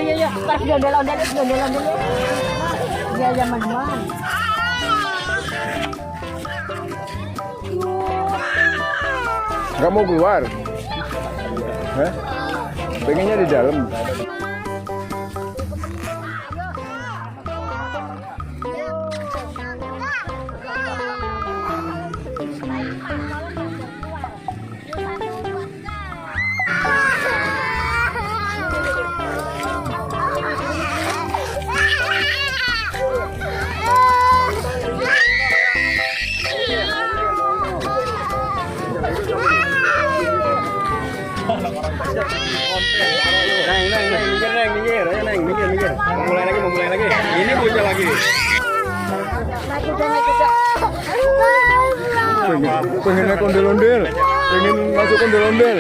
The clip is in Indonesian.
iya. Pas ondel ondel. Dia zaman-zaman. Nggak mau keluar? Hah? Pengennya di dalam. Minggir. Mulai lagi. Ini punya lagi. Pengen naik ondel-ondel. Pengen masuk ondel-ondel.